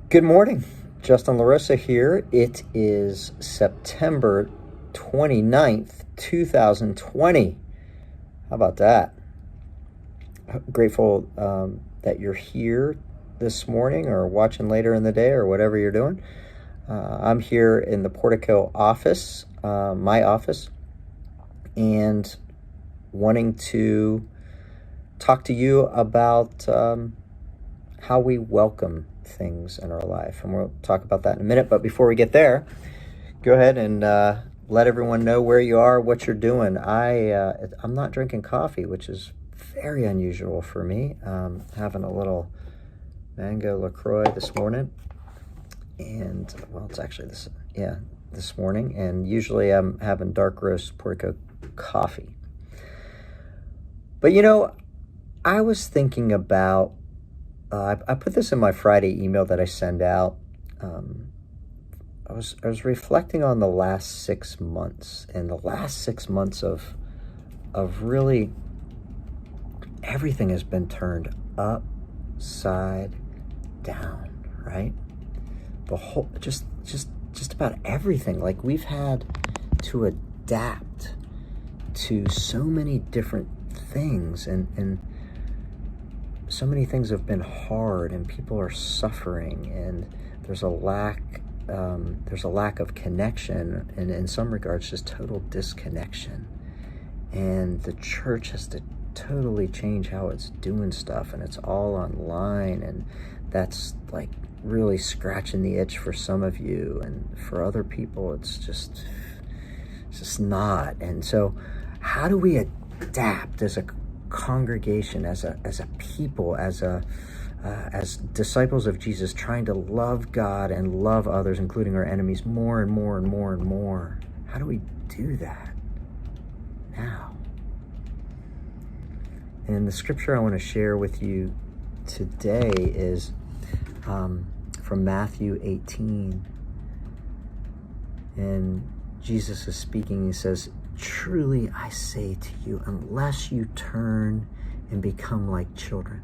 Good morning. Justin LaRosa here. It is September 29th, 2020. How about that? Grateful that you're here this morning or watching later in the day or whatever you're doing. I'm here in the Portico office, my office, and wanting to talk to you about how we welcome things in our life. And we'll talk about that in a minute. But before we get there, go ahead and let everyone know where you are, what you're doing. I'm not drinking coffee, which is very unusual for me. Having a little mango LaCroix this morning. And, well, it's actually this morning. And usually I'm having dark roast Portico coffee. But, I was thinking about I put this in my Friday email that I send out. I was reflecting on the last 6 months, and the last 6 months of really everything has been turned upside down, right? The whole just about everything. Like, we've had to adapt to so many different things, and so many things have been hard, and people are suffering, and there's a lack of connection, and in some regards just total disconnection. And the church has to totally change how it's doing stuff, and it's all online, and that's like really scratching the itch for some of you, and for other people it's just not. And so how do we adapt as a congregation, as a people, as disciples of Jesus, trying to love God and love others, including our enemies, more and more and more and more? How do we do that now? And the scripture I want to share with you today is from Matthew 18. And Jesus is speaking. He says, "Truly I say to you, unless you turn and become like children,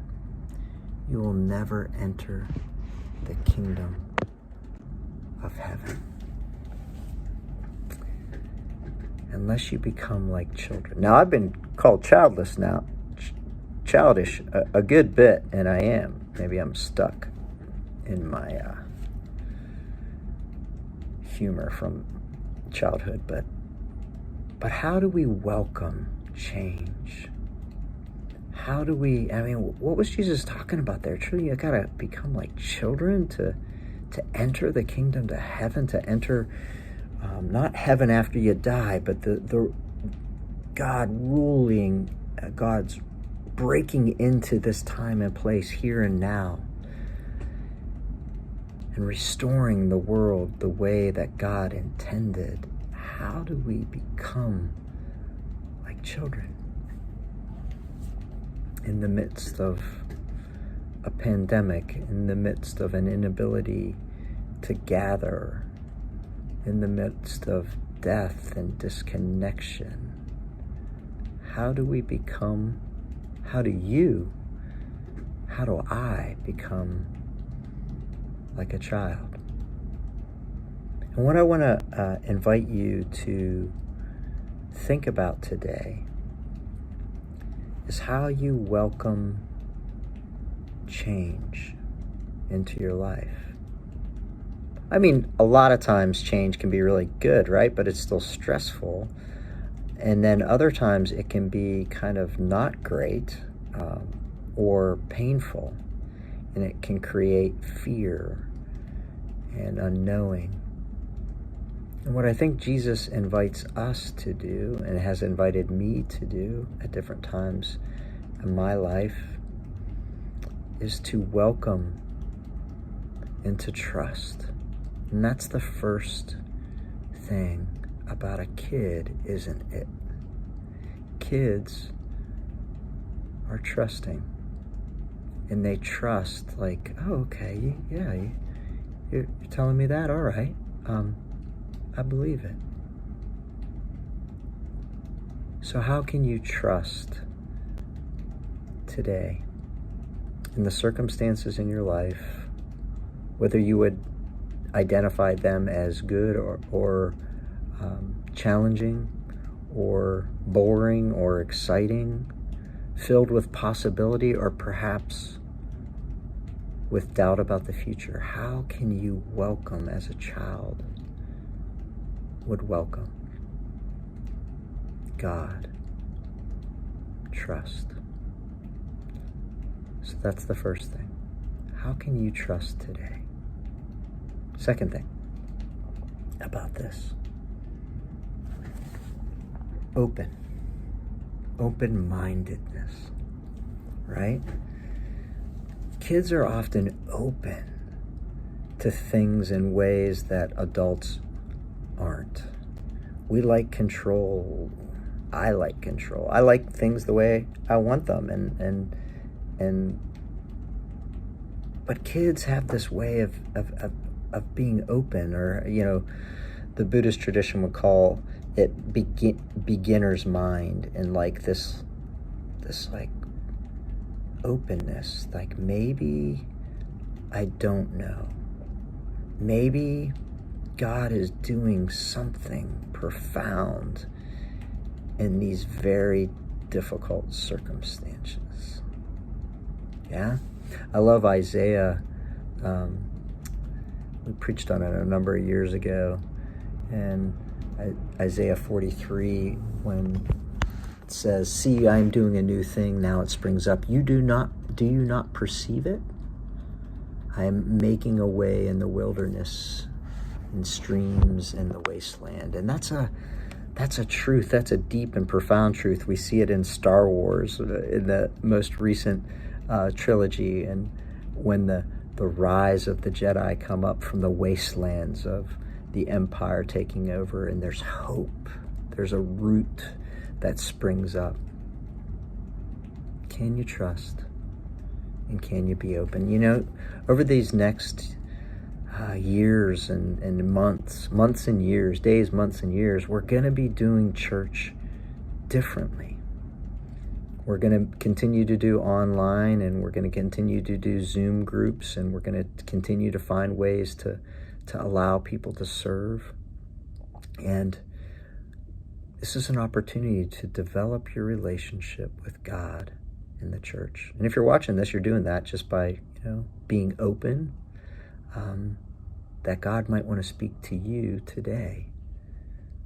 you will never enter the kingdom of heaven." Unless you become like children. Now, I've been called childish a good bit, and I am. Maybe I'm stuck in my humor from childhood, but how do we welcome change? How do we, what was Jesus talking about there? Truly, you gotta become like children to enter the kingdom, to heaven, to enter, not heaven after you die, but the God ruling, God's breaking into this time and place here and now, and restoring the world the way that God intended. How do we become like children in the midst of a pandemic, in the midst of an inability to gather, in the midst of death and disconnection? How do I become like a child? And what I want to invite you to think about today is how you welcome change into your life. I mean, a lot of times change can be really good, right? But it's still stressful. And then other times it can be kind of not great or painful. And it can create fear and unknowing. And what I think Jesus invites us to do, and has invited me to do at different times in my life, is to welcome and to trust. And that's the first thing about a kid, isn't it? Kids are trusting. And they trust, like, oh, okay, yeah, you're telling me that? All right. I believe it. So how can you trust today in the circumstances in your life, whether you would identify them as good or challenging or boring or exciting, filled with possibility or perhaps with doubt about the future. How can you welcome as a child would welcome? God. Trust. So that's the first thing. How can you trust today? Second thing about this. Open-mindedness, right? Kids are often open to things in ways that adults aren't. We like control. I like control. I like things the way I want them, but kids have this way of being open, or the Buddhist tradition would call it beginner's mind, and like this like openness, like maybe I don't know. Maybe God is doing something profound in these very difficult circumstances. Yeah? I love Isaiah. We preached on it a number of years ago. And Isaiah 43, when it says, "See, I am doing a new thing, now it springs up. Do you not perceive it? I am making a way in the wilderness, in streams in the wasteland." And that's a truth. That's a deep and profound truth. We see it in Star Wars, in the most recent trilogy, and when the rise of the Jedi come up from the wastelands of the Empire taking over, and there's hope. There's a root that springs up. Can you trust? And can you be open? Over these next years and months and years, days, months and years, we're going to be doing church differently. We're going to continue to do online, and we're going to continue to do Zoom groups, and we're going to continue to find ways to allow people to serve. And this is an opportunity to develop your relationship with God in the church. And if you're watching this, you're doing that just by being open, that God might want to speak to you today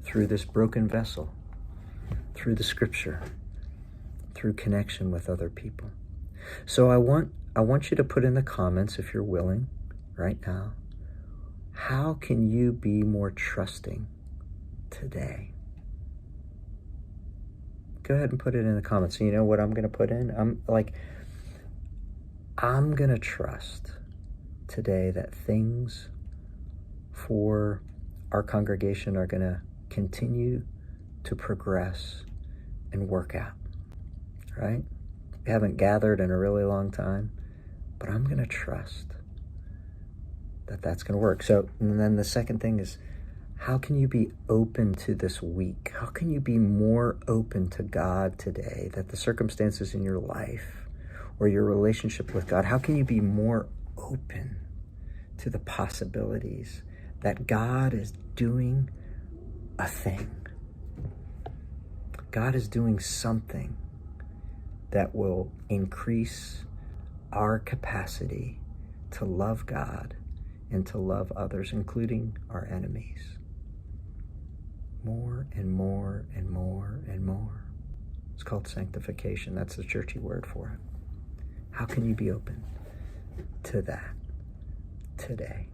through this broken vessel, through the scripture, through connection with other people. So I want you to put in the comments, if you're willing, right now, how can you be more trusting today? Go ahead and put it in the comments. So you know what I'm going to put in? I'm going to trust today that things for our congregation are going to continue to progress and work out, right? We haven't gathered in a really long time, but I'm going to trust that that's going to work. So, and then the second thing is, how can you be open to this week? How can you be more open to God today, that the circumstances in your life or your relationship with God, how can you be more open to the possibilities that God is doing a thing? God is doing something that will increase our capacity to love God and to love others, including our enemies. More and more and more and more. It's called sanctification. That's the churchy word for it. How can you be open to that today?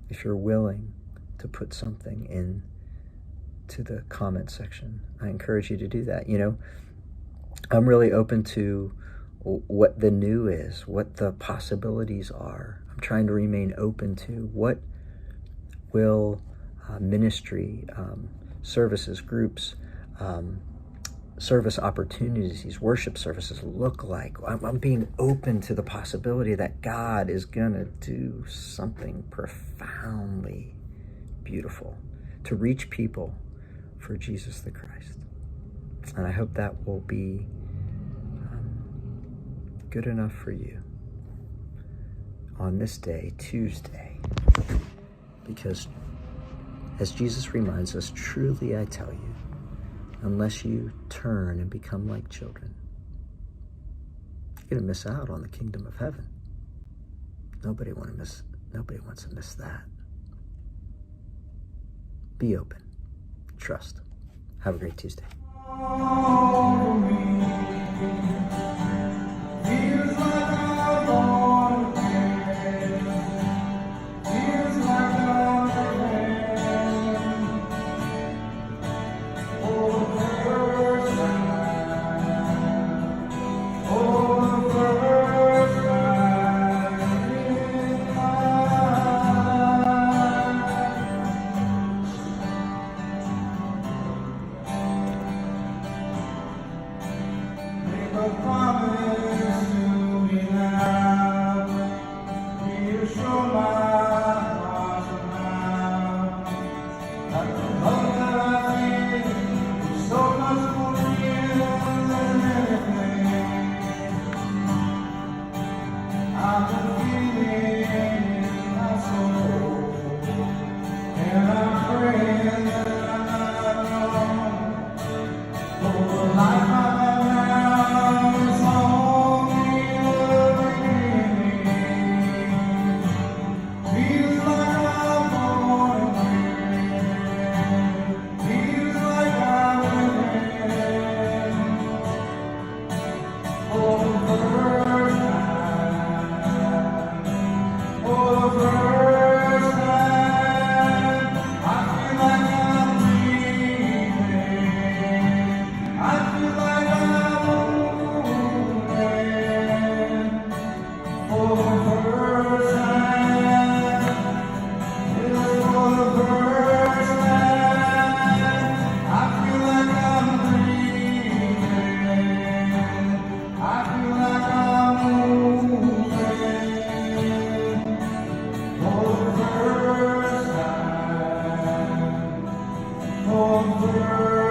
If you're willing to put something in to the comment section, I encourage you to do that. I'm really open to what the new is, what the possibilities are. I'm trying to remain open to what will ministry, services, groups, service opportunities, worship services look like. I'm being open to the possibility that God is going to do something profoundly beautiful to reach people for Jesus the Christ. And I hope that will be good enough for you on this day, Tuesday, because as Jesus reminds us, truly I tell you, unless you turn and become like children, you're going to miss out on the kingdom of heaven. Nobody wants to miss that. Be open. Trust. Have a great Tuesday. Over